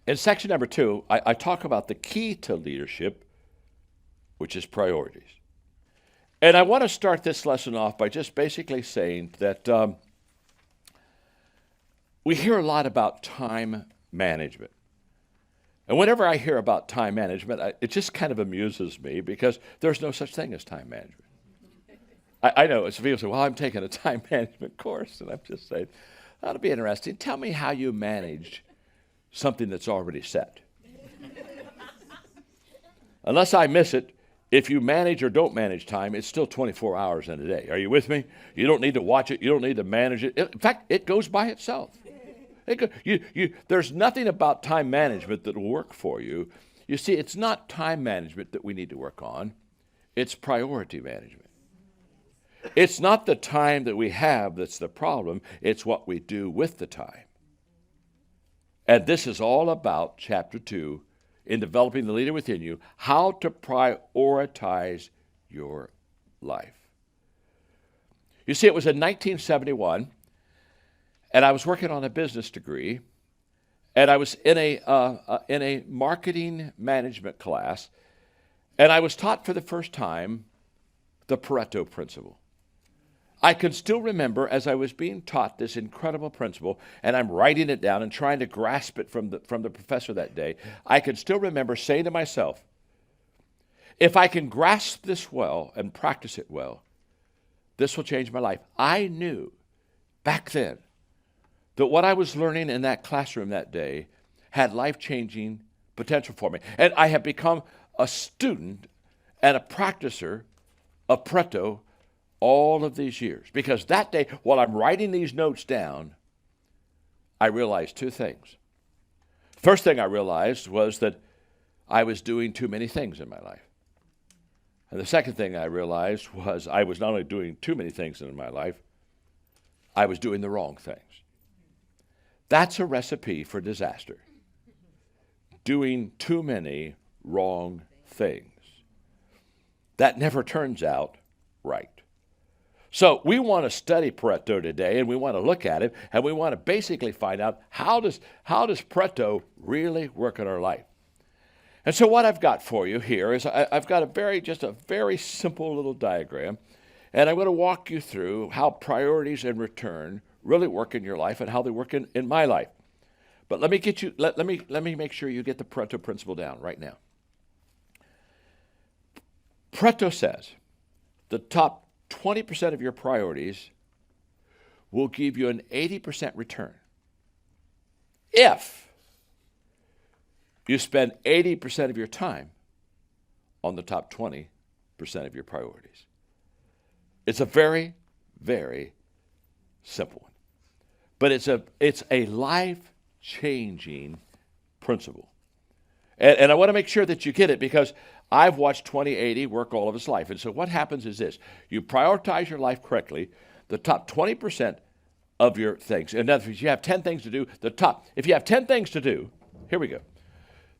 In section number 2, I talk about the key to leadership, which is priorities. And I want to start this lesson off by just basically saying that we hear a lot about time management. And whenever I hear about time management, it just kind of amuses me because there's no such thing as time management. I know it's people say, well, I'm taking a time management course, and I'm just saying, that'll be interesting. Tell me how you manage something that's already set. Unless I miss it, if you manage or don't manage time, it's still 24 hours in a day. Are you with me? You don't need to watch it. You don't need to manage it. In fact, it goes by itself. There's nothing about time management that will work for you. You see, it's not time management that we need to work on. It's priority management. It's not the time that we have that's the problem. It's what we do with the time. And this is all about chapter 2 in developing the leader within you, how to prioritize your life. You see, it was in 1971, and I was working on a business degree, and I was in a marketing management class, and I was taught for the first time the Pareto principle. I can still remember as I was being taught this incredible principle, and I'm writing it down and trying to grasp it from the professor that day. I can still remember saying to myself, if I can grasp this well and practice it well, this will change my life. I knew back then that what I was learning in that classroom that day had life-changing potential for me. And I have become a student and a practicer of Pareto all of these years. Because that day, while I'm writing these notes down, I realized two things. First thing I realized was that I was doing too many things in my life. And the second thing I realized was I was not only doing too many things in my life, I was doing the wrong things. That's a recipe for disaster. Doing too many wrong things. That never turns out right. So we want to study Pareto today, and we want to look at it, and we want to basically find out how does Pareto really work in our life. And so what I've got for you here is I've got a very simple little diagram, and I'm going to walk you through how priorities and return really work in your life and how they work in my life. But let me make sure you get the Pareto principle down right now. Pareto says the top 20% of your priorities will give you an 80% return if you spend 80% of your time on the top 20% of your priorities. It's a very, very simple one. But it's a life-changing principle. And I want to make sure that you get it because I've watched 2080 work all of his life. And so what happens is this. You prioritize your life correctly, the top 20% of your things. In other words, you have 10 things to do. If you have 10 things to do, here we go.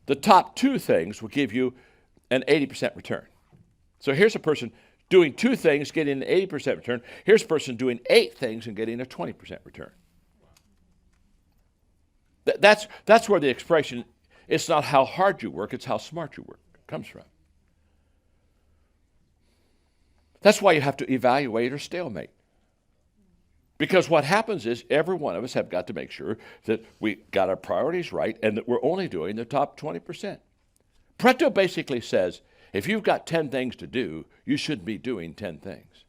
The top 2 things will give you an 80% return. So here's a person doing 2 things, getting an 80% return. Here's a person doing 8 things and getting a 20% return. That's where the expression, it's not how hard you work, it's how smart you work, comes from. That's why you have to evaluate or stalemate. Because what happens is every one of us have got to make sure that we got our priorities right and that we're only doing the top 20%. Pareto basically says, if you've got 10 things to do, you should be doing 10 things.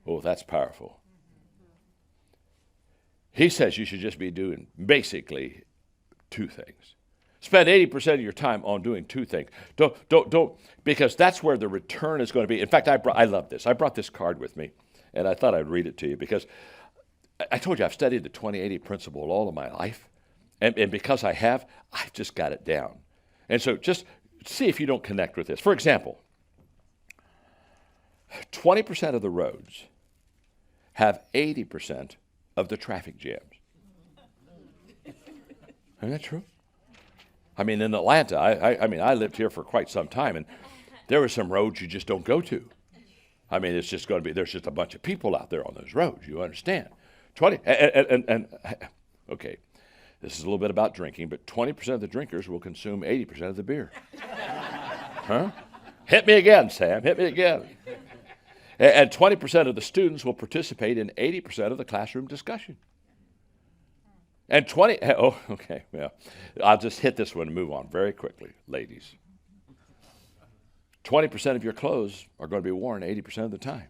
Oh, that's powerful. He says you should just be doing basically 2 things. Spend 80% of your time on doing 2 things. Don't, because that's where the return is going to be. In fact, I love this. I brought this card with me, and I thought I'd read it to you because I told you I've studied the 2080 principle all of my life, and because I've just got it down. And so just see if you don't connect with this. For example, 20% of the roads have 80% of the traffic jams. Isn't that true? I mean, in Atlanta, I lived here for quite some time, and there are some roads you just don't go to. I mean, it's just going to be, there's just a bunch of people out there on those roads, you understand. Okay. This is a little bit about drinking, but 20% of the drinkers will consume 80% of the beer. Huh? Hit me again, Sam. Hit me again. And 20% of the students will participate in 80% of the classroom discussion. And okay, well, I'll just hit this one and move on very quickly, ladies. 20% of your clothes are going to be worn 80% of the time.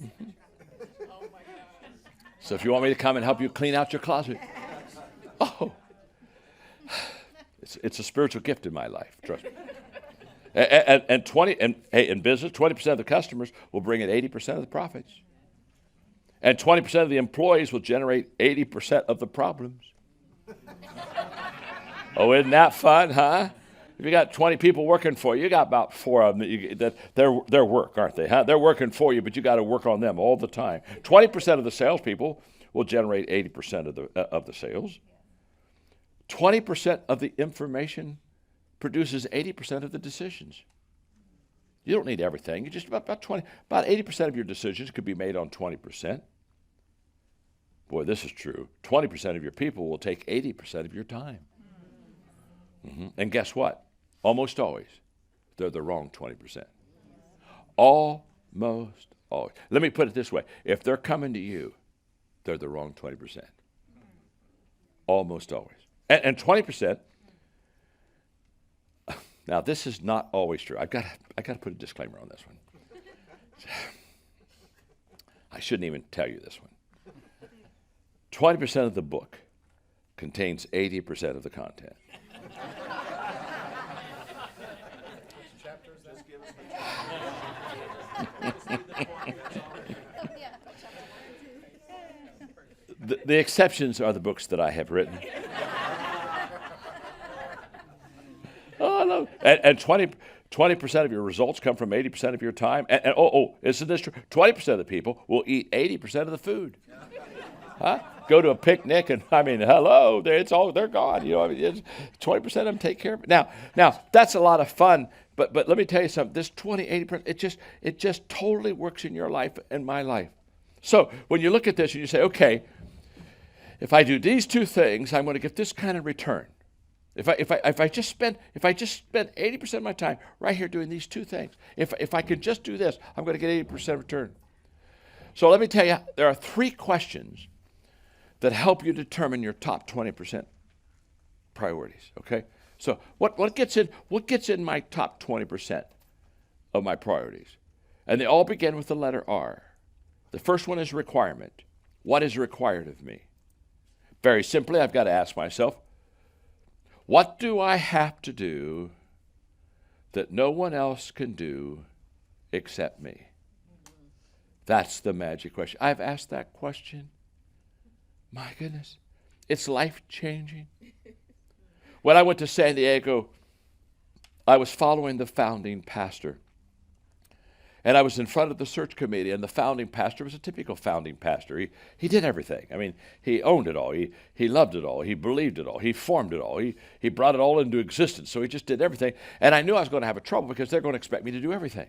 Mm-hmm. So if you want me to come and help you clean out your closet, it's a spiritual gift in my life, trust me. And in business, 20% of the customers will bring in 80% of the profits. And 20% of the employees will generate 80% of the problems. Oh, isn't that fun, huh? If you got 20 people working for you, you got about 4 of them they're work, aren't they? Huh? They're working for you, but you got to work on them all the time. 20% of the salespeople will generate 80% of the sales. 20% of the information produces 80% of the decisions. You don't need everything. You just about 80% of your decisions could be made on 20%. Boy, this is true. 20% of your people will take 80% of your time. Mm-hmm. And guess what? Almost always, they're the wrong 20%. Almost always. Let me put it this way. If they're coming to you, they're the wrong 20%. Almost always. And 20%, now this is not always true. I got to put a disclaimer on this one. I shouldn't even tell you this one. 20% of the book contains 80% of the content. The exceptions are the books that I have written. Oh, I love it. And 20% of your results come from 80% of your time. And isn't this true? 20% of the people will eat 80% of the food. Huh? Go to a picnic and hello, they're gone. 20% of them take care of it. Now that's a lot of fun. But let me tell you something. This 80%, it just totally works in your life and my life. So when you look at this and you say, okay, if I do these two things, I'm going to get this kind of return. If I just spend 80% of my time right here doing these two things, if I can just do this, I'm going to get 80% return. So let me tell you, there are 3 questions that help you determine your top 20% priorities. Okay, so what gets in my top 20% of my priorities, and they all begin with the letter R. The first one is requirement. What is required of me? Very simply, I've got to ask myself, what do I have to do that no one else can do except me? That's the magic question. I've asked that question. My goodness, it's life-changing. When I went to San Diego, I was following the founding pastor. And I was in front of the search committee, and the founding pastor was a typical founding pastor. He did everything. He owned it all. He loved it all. He believed it all. He formed it all. He brought it all into existence. So he just did everything. And I knew I was going to have a trouble because they're going to expect me to do everything.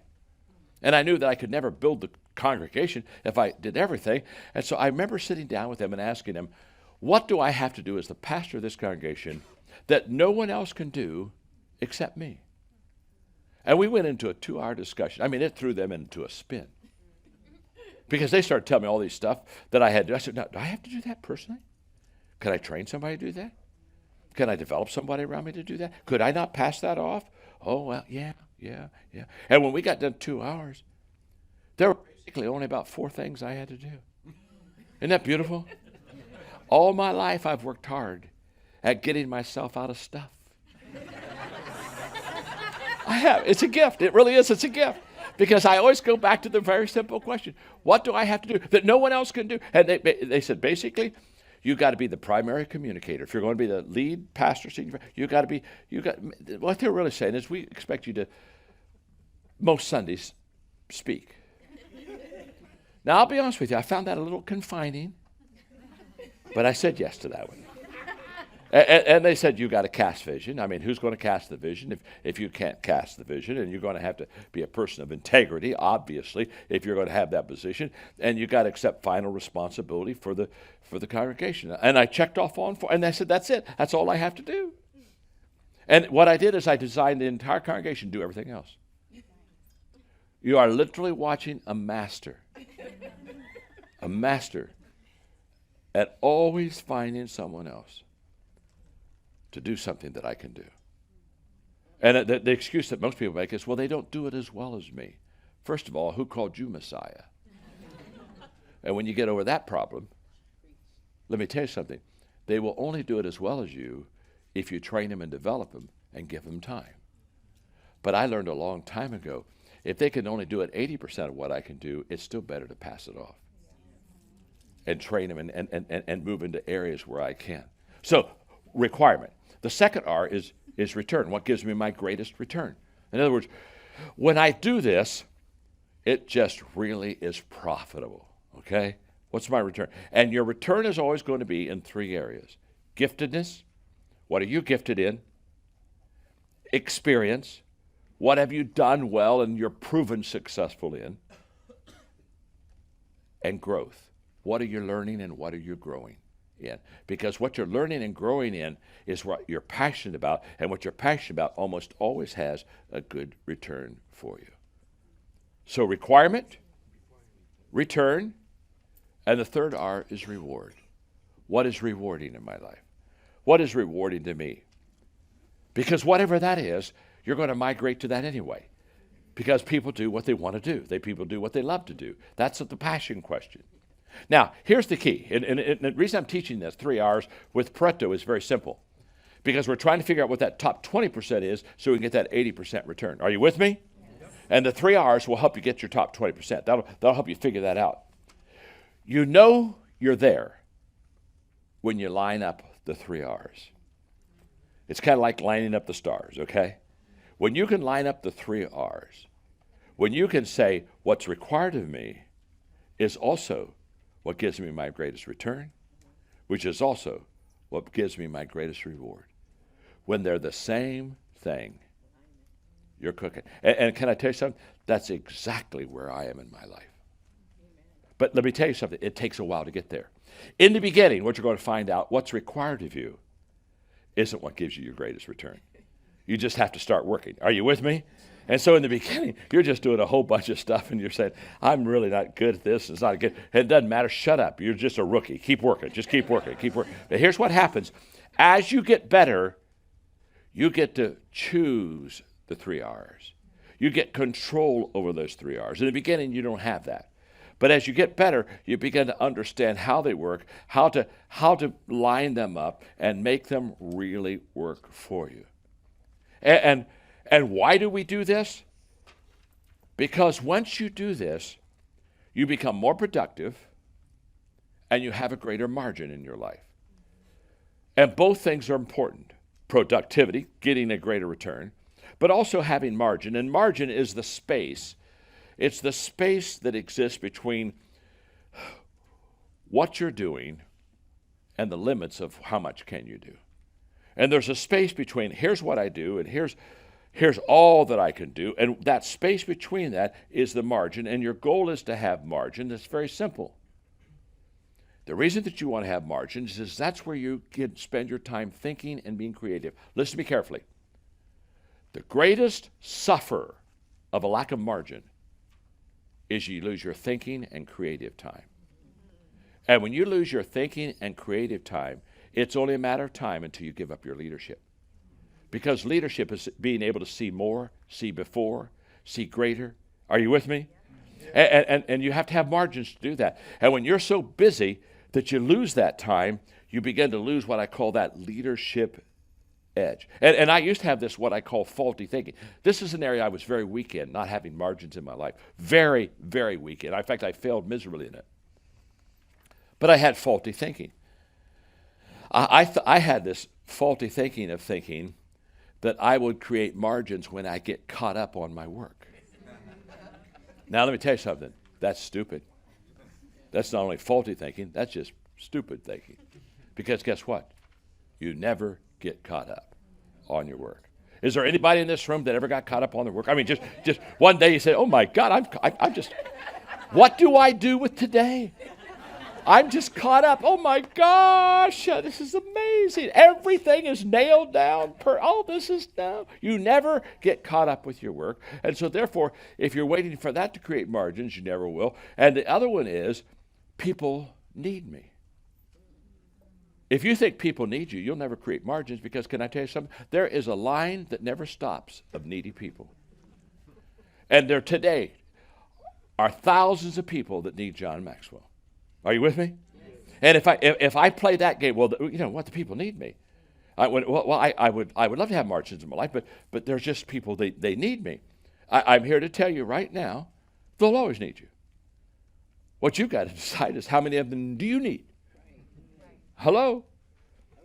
And I knew that I could never build the congregation if I did everything. And so I remember sitting down with them and asking them, what do I have to do as the pastor of this congregation that no one else can do except me? And we went into a 2-hour discussion. It threw them into a spin. Because they started telling me all these stuff that I had to do. I said, now, do I have to do that personally? Could I train somebody to do that? Can I develop somebody around me to do that? Could I not pass that off? Oh, well, yeah. And when we got done 2 hours, there were basically only about 4 things I had to do. Isn't that beautiful? All my life I've worked hard at getting myself out of stuff. I have. It's a gift. It really is. It's a gift. Because I always go back to the very simple question. What do I have to do that no one else can do? And they said, basically, you got to be the primary communicator. If you're going to be the lead pastor, what they're really saying is we expect you to, most Sundays, speak. Now, I'll be honest with you. I found that a little confining, but I said yes to that one. And they said, you got to cast vision. I mean, who's going to cast the vision if you can't cast the vision? And you're going to have to be a person of integrity, obviously, if you're going to have that position. And you got to accept final responsibility for the congregation. And I checked off on four, and I said, that's it. That's all I have to do. And what I did is I designed the entire congregation to do everything else. You are literally watching a master at always finding someone else to do something that I can do. And the excuse that most people make is, well, they don't do it as well as me. First of all, who called you Messiah? And when you get over that problem, let me tell you something. They will only do it as well as you if you train them and develop them and give them time. But I learned a long time ago, if they can only do it 80% of what I can do, it's still better to pass it off and train them and move into areas where I can. So, requirement. The second R is return. What gives me my greatest return? In other words, when I do this, it just really is profitable, okay? What's my return? And your return is always going to be in three areas. Giftedness. What are you gifted in? Experience. What have you done well and you're proven successful in? And growth. What are you learning and what are you growing in? Because what you're learning and growing in is what you're passionate about, and what you're passionate about almost always has a good return for you. So requirement, return, and the third R is reward. What is rewarding in my life? What is rewarding to me? Because whatever that is, you're going to migrate to that anyway. Because people do what they want to do. People do what they love to do. That's the passion question. Now, here's the key. And the reason I'm teaching this 3 hours with Pareto is very simple. Because we're trying to figure out what that top 20% is so we can get that 80% return. Are you with me? Yes. And the 3 hours will help you get your top 20%. That'll help you figure that out. You know you're there when you line up the 3 R's. It's kind of like lining up the stars, okay? When you can line up the 3 R's, when you can say what's required of me is also what gives me my greatest return, which is also what gives me my greatest reward. When they're the same thing, you're cooking. And can I tell you something? That's exactly where I am in my life. But let me tell you something. It takes a while to get there. In the beginning, what you're going to find out, what's required of you isn't what gives you your greatest return. You just have to start working. Are you with me? And so in the beginning, you're just doing a whole bunch of stuff, and you're saying, I'm really not good at this. It's not good. It doesn't matter. Shut up. You're just a rookie. Keep working. Just keep working. Keep working. But here's what happens. As you get better, you get to choose the 3 R's. You get control over those 3 R's. In the beginning, you don't have that. But as you get better, you begin to understand how they work, how to line them up and make them really work for you. And why do we do this? Because once you do this, you become more productive and you have a greater margin in your life. And both things are important. Productivity, getting a greater return, but also having margin. And margin is the space. It's the space that exists between what you're doing and the limits of how much can you do. And there's a space between here's what I do and here's all that I can do. And that space between that is the margin. And your goal is to have margin. It's very simple. The reason that you want to have margins is that's where you can spend your time thinking and being creative. Listen to me carefully. The greatest sufferer of a lack of margin is you lose your thinking and creative time. And when you lose your thinking and creative time, it's only a matter of time until you give up your leadership. Because leadership is being able to see more, see before, see greater. Are you with me? Yeah. And you have to have margins to do that. And when you're so busy that you lose that time, you begin to lose what I call that leadership edge. And I used to have this, what I call faulty thinking. This is an area I was very weak in, not having margins in my life. Very, very weak in. In fact, I failed miserably in it. But I had faulty thinking. I had this faulty thinking of thinking that I would create margins when I get caught up on my work. Now, let me tell you something. That's stupid. That's not only faulty thinking, that's just stupid thinking. Because guess what? You never get caught up on your work. Is there anybody in this room that ever got caught up on their work? I mean, just one day you say, oh my God, I'm just, what do I do with today? I'm just caught up. Oh my gosh, this is amazing. Everything is nailed down. This is now. You never get caught up with your work. And so therefore, if you're waiting for that to create margins, you never will. And the other one is, people need me. If you think people need you, you'll never create margins, because can I tell you something? There is a line that never stops of needy people. And there today are thousands of people that need John Maxwell. Are you with me? Yes. And if I play that game, well, you know what? The people need me. I would love to have margins in my life, but there's just people, they need me. I'm here to tell you right now, they'll always need you. What you've got to decide is, how many of them do you need? Hello?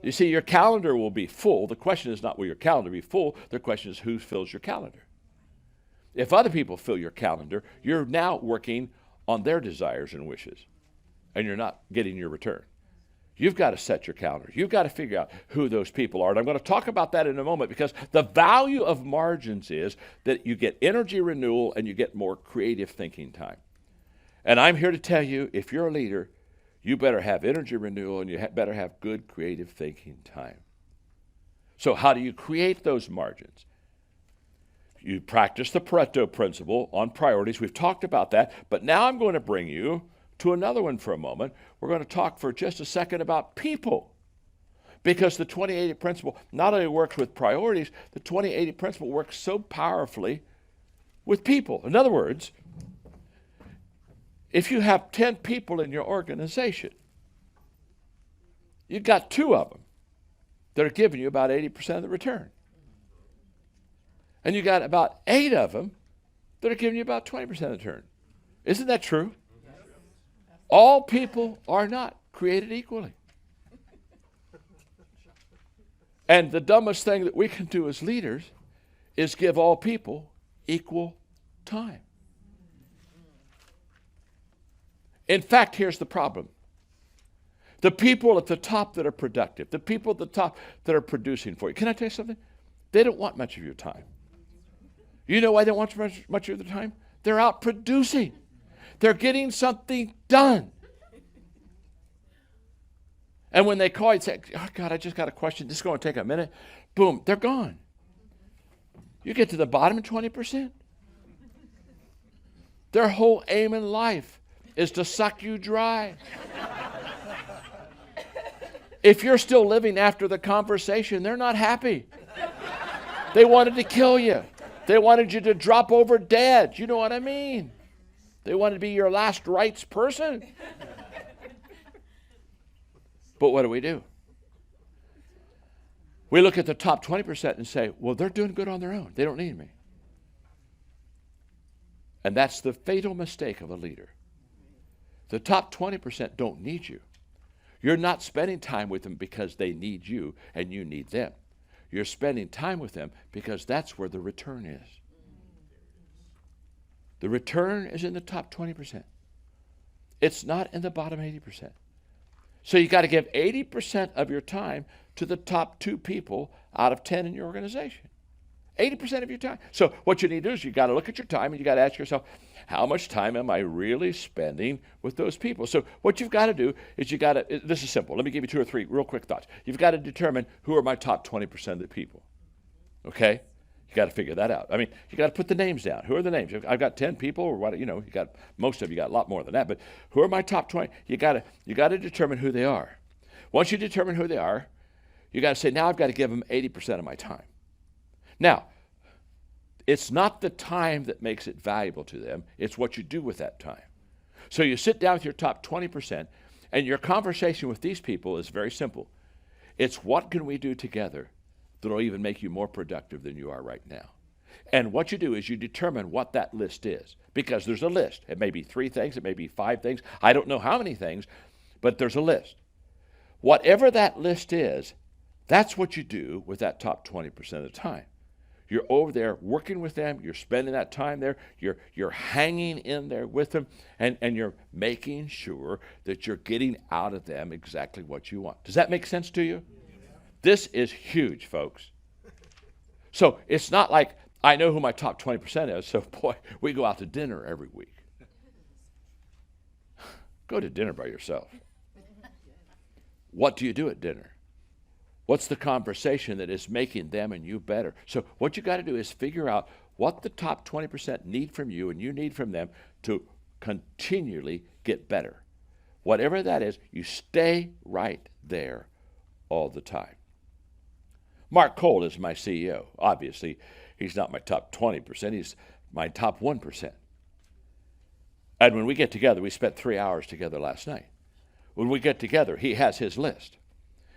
You see, your calendar will be full. The question is not will your calendar be full. The question is, who fills your calendar? If other people fill your calendar, you're now working on their desires and wishes, and you're not getting your return. You've got to set your calendar. You've got to figure out who those people are. And I'm going to talk about that in a moment, because the value of margins is that you get energy renewal and you get more creative thinking time. And I'm here to tell you, if you're a leader, you better have energy renewal, and you better have good creative thinking time. So how do you create those margins? You practice the Pareto principle on priorities. We've talked about that, but now I'm going to bring you to another one for a moment. We're going to talk for just a second about people, because the 20-80 principle not only works with priorities, the 20-80 principle works so powerfully with people. In other words, if you have 10 people in your organization, you've got 2 of them that are giving you about 80% of the return. And you got about 8 of them that are giving you about 20% of the return. Isn't that true? All people are not created equally. And the dumbest thing that we can do as leaders is give all people equal time. In fact, here's the problem. The people at the top that are productive, the people at the top that are producing for you, can I tell you something? They don't want much of your time. You know why they don't want much of the time? They're out producing. They're getting something done. And when they call you and say, oh God, I just got a question, this is going to take a minute, boom, they're gone. You get to the bottom 20%. Their whole aim in life is to suck you dry. If you're still living after the conversation, they're not happy. They wanted to kill you. They wanted you to drop over dead. You know what I mean? They wanted to be your last rites person. But what do? We look at the top 20% and say, well, they're doing good on their own. They don't need me. And that's the fatal mistake of a leader. The top 20% don't need you. You're not spending time with them because they need you and you need them. You're spending time with them because that's where the return is. The return is in the top 20%. It's not in the bottom 80%. So you got to give 80% of your time to the top 2 people out of 10 in your organization. 80% of your time. So what you need to do is you got to look at your time and you got to ask yourself, how much time am I really spending with those people? So what you've got to do is this is simple. Let me give you 2 or 3 real quick thoughts. You've got to determine who are my top 20% of the people. Okay? You got to figure that out. I mean, you got to put the names down. Who are the names? I've got 10 people, or what? You know, most of you got a lot more than that. But who are my top 20? You got to determine who they are. Once you determine who they are, you got to say, now I've got to give them 80% of my time. Now, it's not the time that makes it valuable to them. It's what you do with that time. So you sit down with your top 20%, and your conversation with these people is very simple. It's what can we do together that will even make you more productive than you are right now. And what you do is you determine what that list is, because there's a list. It may be 3 things, it may be 5 things. I don't know how many things, but there's a list. Whatever that list is, that's what you do with that top 20% of the time. You're over there working with them. You're spending that time there. You're hanging in there with them, and you're making sure that you're getting out of them exactly what you want. Does that make sense to you? This is huge, folks. So it's not like I know who my top 20% is, so boy, we go out to dinner every week. Go to dinner by yourself. What do you do at dinner? What's the conversation that is making them and you better? So what you got to do is figure out what the top 20% need from you and you need from them to continually get better. Whatever that is, you stay right there all the time. Mark Cole is my CEO. Obviously, he's not my top 20%. He's my top 1%. And when we get together, we spent 3 hours together last night. When we get together, he has his list.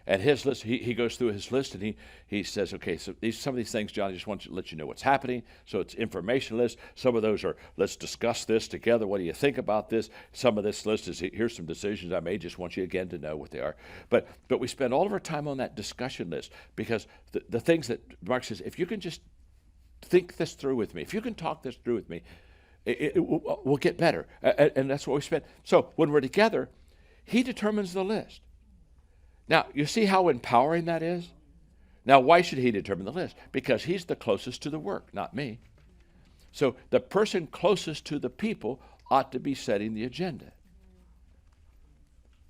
And his list, he goes through his list and he says, okay, so some of these things, John, I just want to let you know what's happening. So it's information list. Some of those are, let's discuss this together. What do you think about this? Some of this list is, here's some decisions I made. Just want you again to know what they are. But we spend all of our time on that discussion list because the things that Mark says, if you can just think this through with me, if you can talk this through with me, we'll get better. And that's what we spend. So when we're together, he determines the list. Now, you see how empowering that is? Now, why should he determine the list? Because he's the closest to the work, not me. So the person closest to the people ought to be setting the agenda.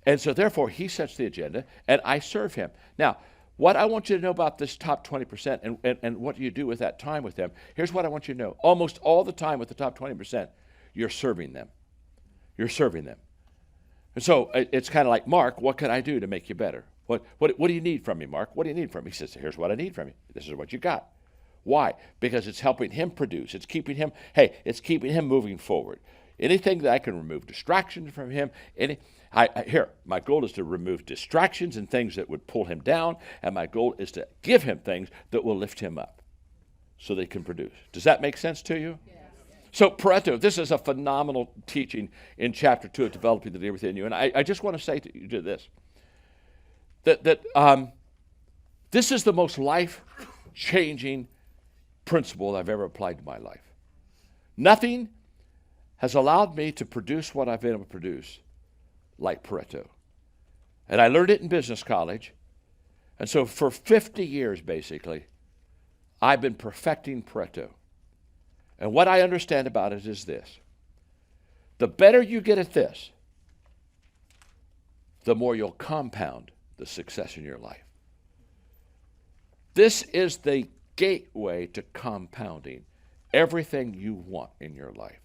And so therefore, he sets the agenda, and I serve him. Now, what I want you to know about this top 20% and what do you do with that time with them, here's what I want you to know. Almost all the time with the top 20%, you're serving them. You're serving them. And so it's kind of like, Mark, what can I do to make you better? What do you need from me, Mark? What do you need from me? He says, here's what I need from you. This is what you got. Why? Because it's helping him produce. It's keeping him moving forward. Anything that I can remove distractions from him. My goal is to remove distractions and things that would pull him down, and my goal is to give him things that will lift him up so they can produce. Does that make sense to you? Yeah. So Pareto, this is a phenomenal teaching in chapter 2 of Developing the Leader Within You. And I just want to say to you this, that this is the most life-changing principle I've ever applied to my life. Nothing has allowed me to produce what I've been able to produce like Pareto. And I learned it in business college. And so for 50 years, basically, I've been perfecting Pareto. And what I understand about it is this. The better you get at this, the more you'll compound the success in your life. This is the gateway to compounding everything you want in your life.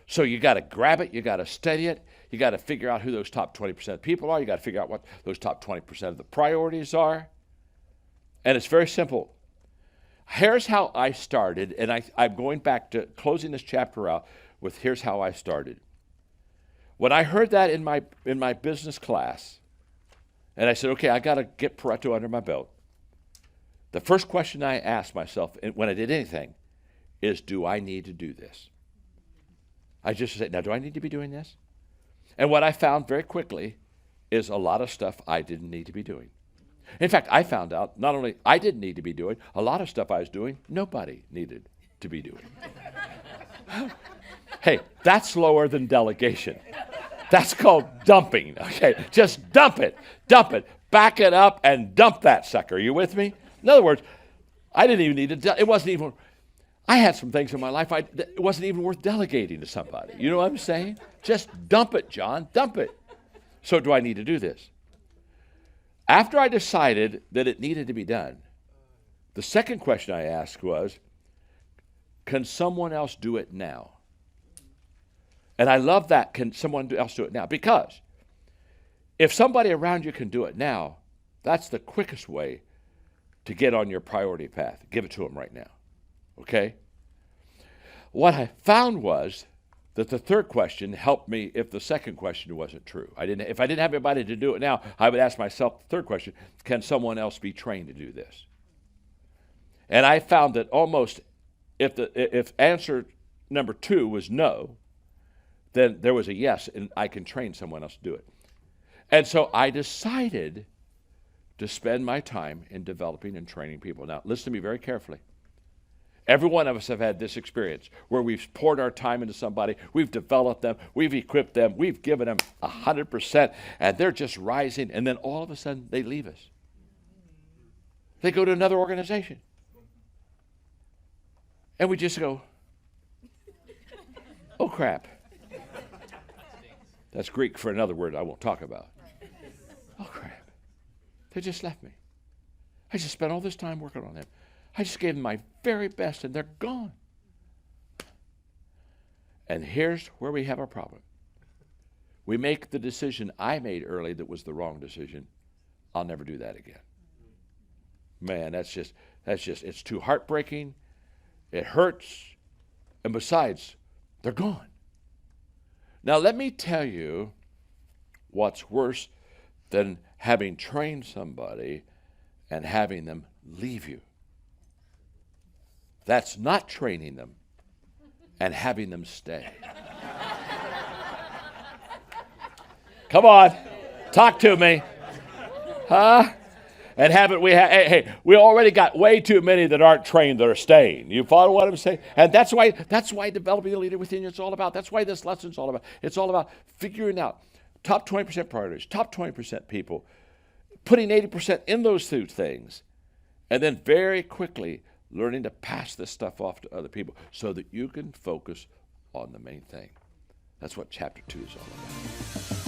So you got to grab it, you got to study it, you got to figure out who those top 20% of people are, you got to figure out what those top 20% of the priorities are. And it's very simple. Here's how I started, and I'm going back to closing this chapter out with here's how I started. When I heard that in my business class, and I said, okay, I got to get Pareto under my belt. The first question I asked myself when I did anything is, do I need to do this? I just said, now, do I need to be doing this? And what I found very quickly is a lot of stuff I didn't need to be doing. In fact, I found out not only I didn't need to be doing, a lot of stuff I was doing, nobody needed to be doing. Hey, that's lower than delegation. That's called dumping, okay? Just dump it, back it up and dump that sucker. Are you with me? In other words, I didn't even need to, it wasn't even, I had some things in my life, it wasn't even worth delegating to somebody. You know what I'm saying? Just dump it, John, dump it. So do I need to do this? After I decided that it needed to be done, the second question I asked was, can someone else do it now? And I love that, can someone else do it now? Because if somebody around you can do it now, that's the quickest way to get on your priority path. Give it to them right now, okay? What I found was that the third question helped me if the second question wasn't true. If I didn't have anybody to do it now, I would ask myself the third question, can someone else be trained to do this? And I found that almost if answer number 2 was no, then there was a yes, and I can train someone else to do it. And so I decided to spend my time in developing and training people. Now, listen to me very carefully. Every one of us have had this experience where we've poured our time into somebody, we've developed them, we've equipped them, we've given them 100%, and they're just rising, and then all of a sudden they leave us. They go to another organization. And we just go, oh, crap. That's Greek for another word I won't talk about. Oh, crap. They just left me. I just spent all this time working on them. I just gave them my very best, and they're gone. And here's where we have our problem. We make the decision I made early that was the wrong decision. I'll never do that again. Man, that's just, it's too heartbreaking. It hurts. And besides, they're gone. Now, let me tell you what's worse than having trained somebody and having them leave you. That's not training them and having them stay. Come on, talk to me. Huh? And we already got way too many that aren't trained that are staying. You follow what I'm saying? And that's why developing a leader within you is all about. That's why this lesson's all about. It's all about figuring out top 20% priorities, top 20% people, putting 80% in those two things, and then very quickly learning to pass this stuff off to other people so that you can focus on the main thing. That's what chapter 2 is all about.